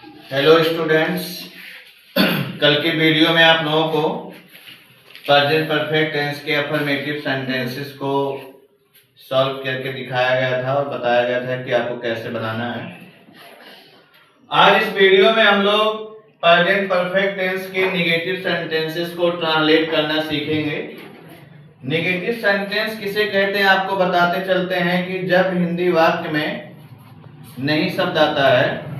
Hello students, कल की video में आप लोगों को प्रेजेंट परफेक्ट टेंस के अफर्मेटिव सेंटेंसेस को सॉल्व करके दिखाया गया था और बताया गया था कि आपको कैसे बनाना है। आज इस वीडियो में हम लोग प्रेजेंट परफेक्ट टेंस के नेगेटिव सेंटेंसेस को ट्रांसलेट करना सीखेंगे। नेगेटिव सेंटेंस किसे कहते हैं आपको बताते चलते हैं कि जब हिंदी वाक्य में नहीं शब्द आता है,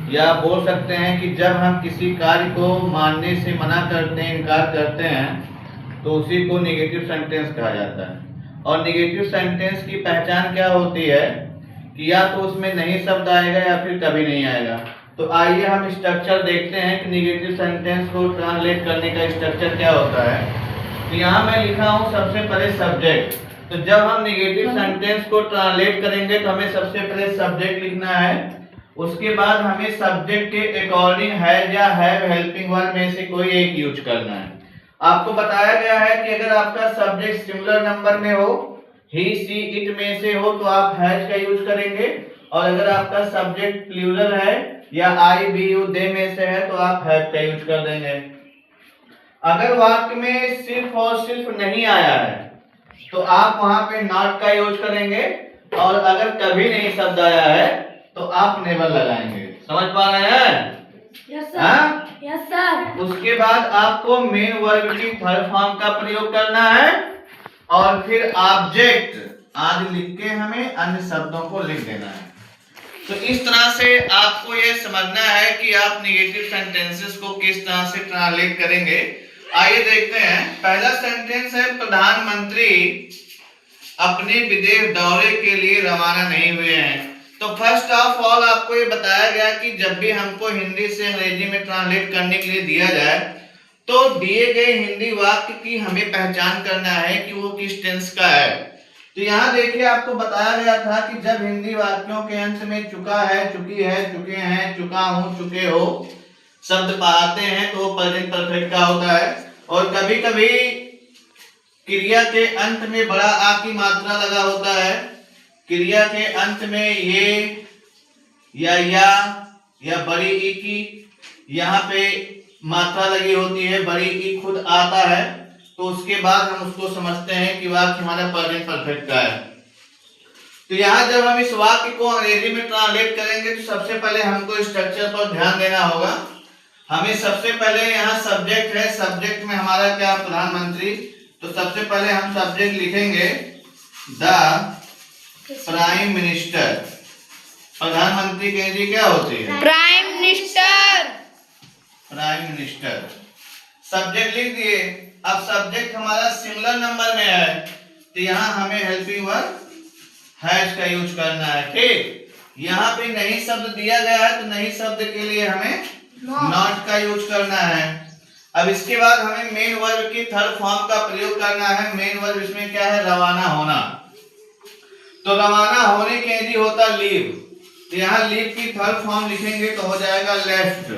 या बोल सकते हैं कि जब हम किसी कार्य को मानने से मना करते हैं, इनकार करते हैं, तो उसी को नेगेटिव सेंटेंस कहा जाता है। और नेगेटिव सेंटेंस की पहचान क्या होती है कि या तो उसमें नहीं शब्द आएगा या फिर कभी नहीं आएगा। तो आइए हम स्ट्रक्चर देखते हैं कि नेगेटिव सेंटेंस को ट्रांसलेट करने का स्ट्रक्चर क्या होता है। तो यहाँ मैं लिखा हूँ सबसे पहले सब्जेक्ट। तो जब हम नेगेटिव सेंटेंस को ट्रांसलेट करेंगे तो हमें सबसे पहले सब्जेक्ट लिखना है। उसके बाद हमें सब्जेक्ट के अकॉर्डिंग हैज या हैव हेल्पिंग वर्ब में से कोई एक यूज करना है। आपको बताया गया है कि अगर आपका सब्जेक्ट सिंगुलर नंबर में हो, ही सी इट में से हो, तो आप हैज का यूज करेंगे। और अगर आपका सब्जेक्ट प्लूरल है या आई बी यू दे में से है तो आप हैव का यूज कर देंगे। अगर वाक्य में सिर्फ और सिर्फ नहीं आया है तो आप वहां पे नॉट का यूज करेंगे। और अगर कभी नहीं शब्द आया है तो आप नेवर लगाएंगे। समझ पा रहे हैं? Yes sir. Yes sir. उसके बाद आपको मेन वर्ब की थर्ड फॉर्म का प्रयोग करना है और फिर ऑब्जेक्ट आदि लिख के हमें अन्य शब्दों को लिख देना है। तो इस तरह से आपको ये समझना है कि आप नेगेटिव सेंटेंसेस को किस तरह से ट्रांसलेट करेंगे। आइए देखते हैं। पहला सेंटेंस है, प्रधानमंत्री अपने विदेश दौरे के लिए रवाना नहीं हुए हैं। तो फर्स्ट ऑफ ऑल आपको ये बताया गया कि जब भी हमको हिंदी से अंग्रेजी में ट्रांसलेट करने के लिए दिया जाए तो दिए गए हिंदी वाक्य की हमें पहचान करना है कि वो किस टेंस का है। तो यहाँ देखिए आपको बताया गया था कि जब हिंदी वाक्यों के अंत में चुका है, चुकी है, चुके हैं, चुका हूं, चुके हो शब्द पाते हैं तो वो प्रेजेंट परफेक्ट का होता है। और कभी कभी क्रिया के अंत में बड़ा आ की मात्रा लगा होता है। क्रिया के अंत में ये या बड़ी ई की यहाँ पे मात्रा लगी होती है, बड़ी ई खुद आता है, तो उसके बाद हम उसको समझते हैं कि वाक्य हमारा प्रेजेंट परफेक्ट का है। तो यहाँ जब हम इस वाक्य को अंग्रेजी में ट्रांसलेट करेंगे तो सबसे पहले हमको स्ट्रक्चर पर ध्यान देना होगा। हमें सबसे पहले यहाँ सब्जेक्ट है, सब्जेक्ट में हमारा क्या, प्रधानमंत्री। तो सबसे पहले हम सब्जेक्ट लिखेंगे द प्राइम मिनिस्टर। प्रधानमंत्री की अंग्रेजी क्या होती है? Prime minister. Prime minister subject लिख दिए। अब सब्जेक्ट हमारा सिंगुलर नंबर में है तो यहाँ हमें हेल्पिंग वर्ब हैज का यूज करना है। ठीक, यहाँ पे नहीं शब्द दिया गया है तो नहीं शब्द के लिए हमें नॉट का यूज करना है। अब इसके बाद हमें मेन वर्ब की थर्ड फॉर्म का प्रयोग करना है। मेन वर्ब इसमें क्या है? रवाना होना। तो रवाना होने के लिए होता लीव। तो यहाँ लीव की थर्ड फॉर्म लिखेंगे तो हो जाएगा लेफ्ट।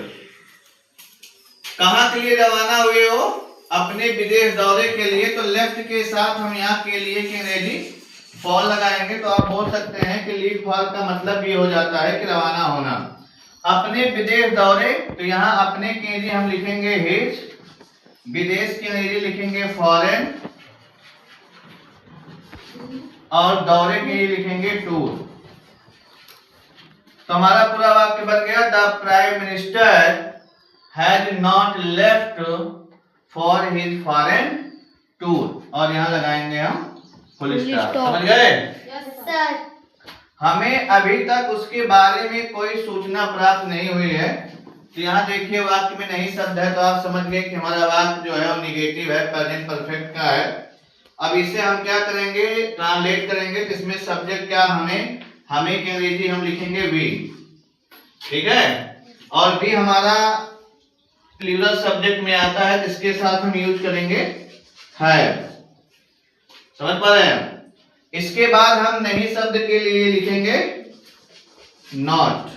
कहाँ के लिए रवाना हुए हो? अपने विदेश दौरे के लिए। तो लेफ्ट के साथ हम यहाँ के लिए की अंग्रेजी फॉल लगाएंगे तो आप बोल सकते हैं कि लीव फॉल का मतलब ये हो जाता है कि रवाना होना। अपने विदेश दौरे, तो यहाँ अपने के अंग्रेजी हम लिखेंगे हिज, विदेश की अंग्रेजी लिखेंगे फॉरेन, और दौरे के लिए लिखेंगे टूर। तो हमारा पूरा वाक्य बन गया, the prime minister has not left for his foreign tour. और यहाँ लगाएंगे हम फुल स्टॉप। समझ गए? Yes sir. हमें अभी तक उसके बारे में कोई सूचना प्राप्त नहीं हुई है। तो यहाँ देखिए वाक्य में नहीं शब्द है तो आप समझ गए कि हमारा वाक्य जो है वो नेगेटिव है, प्रेजेंट परफेक्ट का है। अब इसे हम क्या करेंगे? ट्रांसलेट करेंगे। तो इसमें सब्जेक्ट क्या हमें की अंग्रेजी हम लिखेंगे वी। ठीक है, और वी हमारा प्लूरल सब्जेक्ट में आता है जिसके साथ हम यूज करेंगे हैव। समझ पा रहे हैं? इसके बाद हम नहीं शब्द के लिए लिखेंगे नॉट।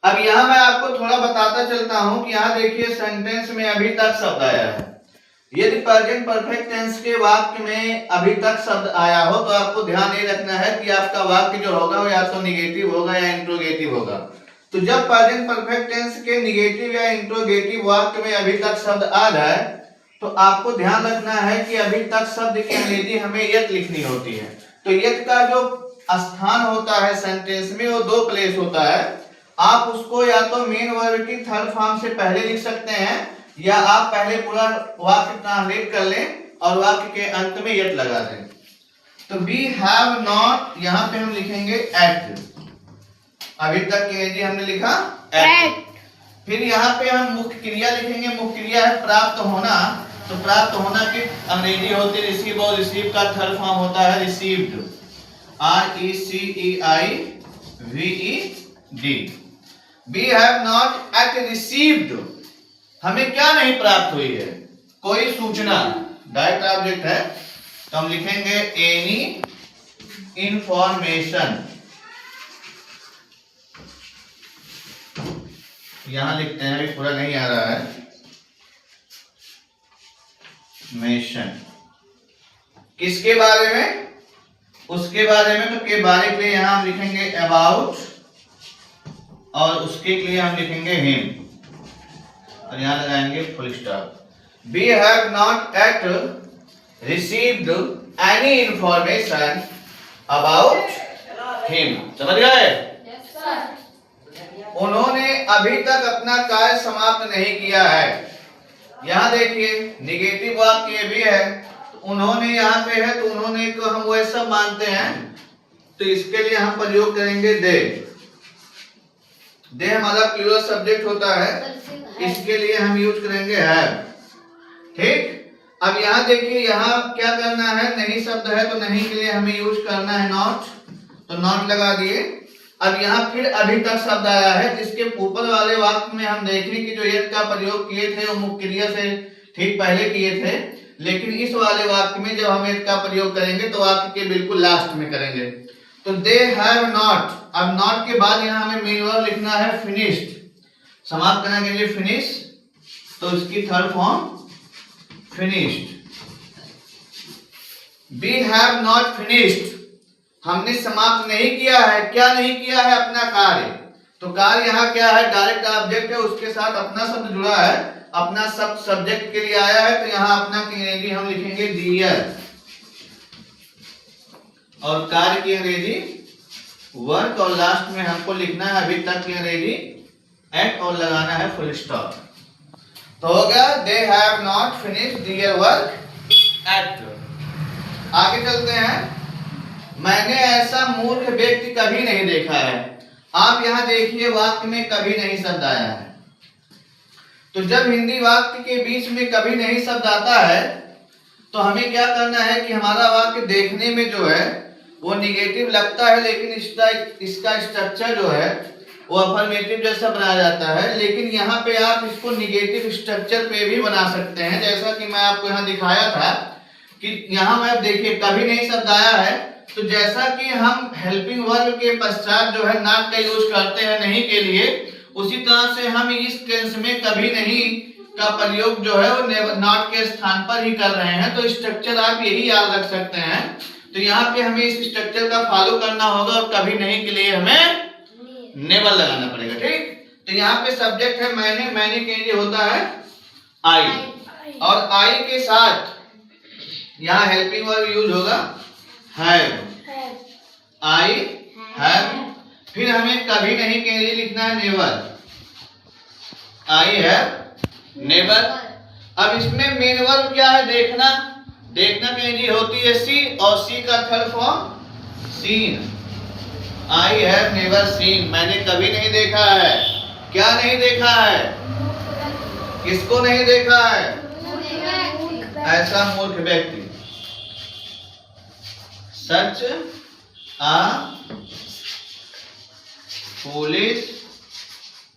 अब यहां मैं आपको थोड़ा बताता चलता हूं कि यहां देखिए सेंटेंस में अभी तक शब्द आया है। यदि प्रेजेंट परफेक्ट टेंस के वाक्य में अभी तक शब्द आया हो तो आपको ध्यान ये रखना है कि आपका वाक्य जो होगा वो या तो निगेटिव होगा या इंट्रोगेटिव होगा। तो जब प्रेजेंट परफेक्ट टेंस के निगेटिव या इंट्रोगेटिव वाक्य में अभी तक शब्द आ जाए तो आपको ध्यान रखना है कि अभी तक शब्द की अंग्रेजी हमें यत लिखनी होती है। तो यत का जो स्थान होता है सेंटेंस में वो दो प्लेस होता है। आप उसको या तो मेन वर्ब की थर्ड फॉर्म से पहले लिख सकते हैं या आप पहले पूरा वाक्य ट्रांसलेट कर लें और वाक्य के अंत में यत लगा दें। तो वी हैव नॉट, यहाँ पे हम लिखेंगे एट। अभी तक की अंग्रेजी हमने लिखा एट। फिर यहाँ पे हम मुख्य क्रिया लिखेंगे। मुख्य क्रिया है प्राप्त होना। तो प्राप्त होना की अंग्रेजी होती है रिसीव और रिसीव का थर्ड फॉर्म होता है received. RECEIVED। We have not yet received। हमें क्या नहीं प्राप्त हुई है? कोई सूचना। डायरेक्ट ऑब्जेक्ट है तो हम लिखेंगे एनी इंफॉर्मेशन। यहां लिखते हैं, अभी पूरा नहीं आ रहा है। मेंशन किसके बारे में? उसके बारे में। तो के बारे के लिए यहां हम लिखेंगे अबाउट और उसके लिए हम लिखेंगे हिम और यहां लगाएंगे full stop. We have not yet received any information about him। समझ गए? Yes, sir. उन्होंने अभी तक अपना कार्य समाप्त नहीं किया है। यहाँ देखिए निगेटिव वाक्य भी है तो उन्होंने यहाँ पे है तो उन्होंने को हम वह सब मानते हैं तो इसके लिए हम प्रयोग करेंगे दे। दे हमारा प्लूरल सब्जेक्ट होता है, इसके लिए हम यूज करेंगे हैव। ठीक। अब यहाँ देखिए यहाँ क्या करना है, नहीं शब्द है तो नहीं के लिए हमें यूज करना है नॉट। तो नॉट लगा दिए। अब यहाँ फिर अभी तक शब्द आया है जिसके ऊपर वाले वाक्य में हम देखें कि जो यत का प्रयोग किए थे वो मुख्य क्रिया से ठीक पहले किए थे, लेकिन इस वाले वाक्य में जब हम यत का प्रयोग करेंगे तो वाक्य के बिल्कुल लास्ट में करेंगे। तो दे हैव नॉट। अब नॉट के बाद यहाँ हमें मेन वर्ब लिखना है फिनिश्ड। समाप्त करने के लिए फिनिश, तो इसकी third form finished. We have not finished. हमने समाप्त नहीं किया है। क्या नहीं किया है? अपना कार्य। तो कार्य यहाँ क्या है? डायरेक्ट ऑब्जेक्ट है, उसके साथ अपना शब्द जुड़ा है, अपना शब्द सब्जेक्ट के लिए आया है तो यहाँ अपना की अंग्रेजी हम लिखेंगे डियर और कार्य की अंग्रेजी वर्क और लास्ट में हमको लिखना है अभी तक की अंग्रेजी एट और लगाना है फुल स्टॉप। तो हो गया they have not finished their work at. आगे चलते हैं। मैंने ऐसा मूर्ख व्यक्ति कभी नहीं देखा है। आप यहाँ देखिए वाक्य में कभी नहीं शब्द आया है। तो जब हिंदी वाक्य के बीच में कभी नहीं शब्द आता है तो हमें क्या करना है कि हमारा वाक्य देखने में जो है वो निगेटिव लगता है, लेकिन इसका स्ट्रक्चर जो है वो अफर्मेटिव जैसा बनाया जाता है। लेकिन यहाँ पे आप इसको निगेटिव स्ट्रक्चर पे भी बना सकते हैं, जैसा कि मैं आपको यहाँ दिखाया था कि यहाँ मैं देखिए कभी नहीं शब्द आया है तो जैसा कि हम हेल्पिंग वर्ब के पश्चात जो है नॉट का यूज करते हैं नहीं के लिए, उसी तरह से हम इस टेंस में कभी नहीं का प्रयोग जो है वो नॉट के स्थान पर ही कर रहे हैं। तो स्ट्रक्चर आप यही याद रख सकते हैं। तो यहाँ पे हमें इस स्ट्रक्चर का फॉलो करना होगा और कभी नहीं के लिए हमें नेवर लगाना पड़ेगा। ठीक। तो यहाँ पे सब्जेक्ट है मैंने, मैंने के लिए होता है आई और आई के साथ यहाँ हेल्पिंग वर्ब यूज होगा हैव। I have. फिर हमें कभी नहीं के लिए लिखना है नेवर। I have never. अब इसमें मेन वर्ब क्या है? देखना। देखना के लिए होती है सी और सी का third form seen. I have never seen. मैंने कभी नहीं देखा है। क्या नहीं देखा है? किसको नहीं देखा है? ऐसा मूर्ख व्यक्ति। सच आ foolish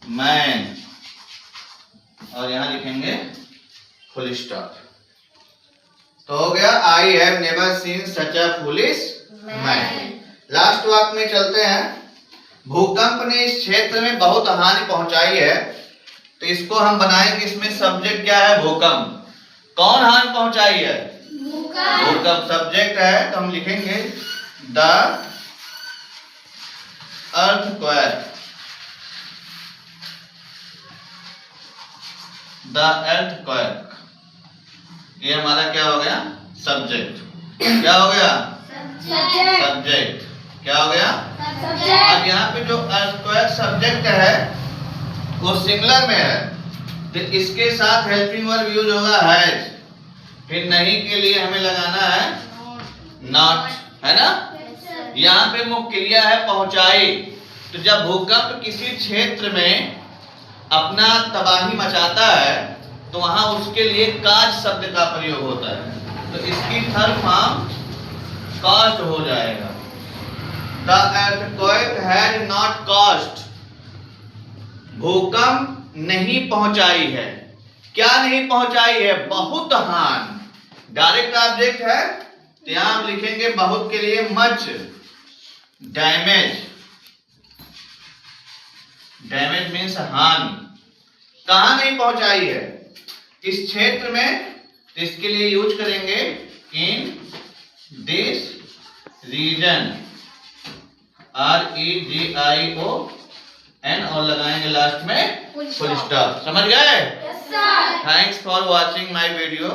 मैन और यहां लिखेंगे फुल स्टॉप। तो हो गया आई have never scene such a foolish man. Last वाक्य में चलते हैं। भूकंप ने इस क्षेत्र में बहुत हानि पहुंचाई है। तो इसको हम बनाएंगे, इसमें सब्जेक्ट क्या है? भूकंप। कौन हानि पहुंचाई है? भूकंप सब्जेक्ट है तो हम लिखेंगे द अर्थक्वेक। द earthquake, ये हमारा क्या हो गया? सब्जेक्ट। क्या हो गया? सब्जेक्ट। क्या हो गया? अब यहाँ पे जो earthquake सब्जेक्ट है वो सिंगुलर में है, तो इसके साथ हेल्पिंग वर्ब यूज होगा हैज। फिर नहीं के लिए हमें लगाना है नॉट, है ना? यहाँ पे मुख्य क्रिया है पहुंचाई। तो जब भूकंप किसी क्षेत्र में अपना तबाही मचाता है तो वहां उसके लिए काज शब्द का प्रयोग होता है, तो इसकी थर्ड फॉर्म कॉस्ट हो जाएगा। The earthquake had not caused, भूकंप नहीं पहुंचाई है। क्या नहीं पहुंचाई है? बहुत हानि। डायरेक्ट ऑब्जेक्ट है तो यहां हम लिखेंगे बहुत के लिए मच डैमेज। डैमेज मीन्स हानि। कहां नहीं पहुंचाई है? इस क्षेत्र में, तो इसके लिए यूज करेंगे इन दिस रीजन, REGION, और लगाएंगे लास्ट में फुल स्टॉप। समझ गए? Thanks for watching my video.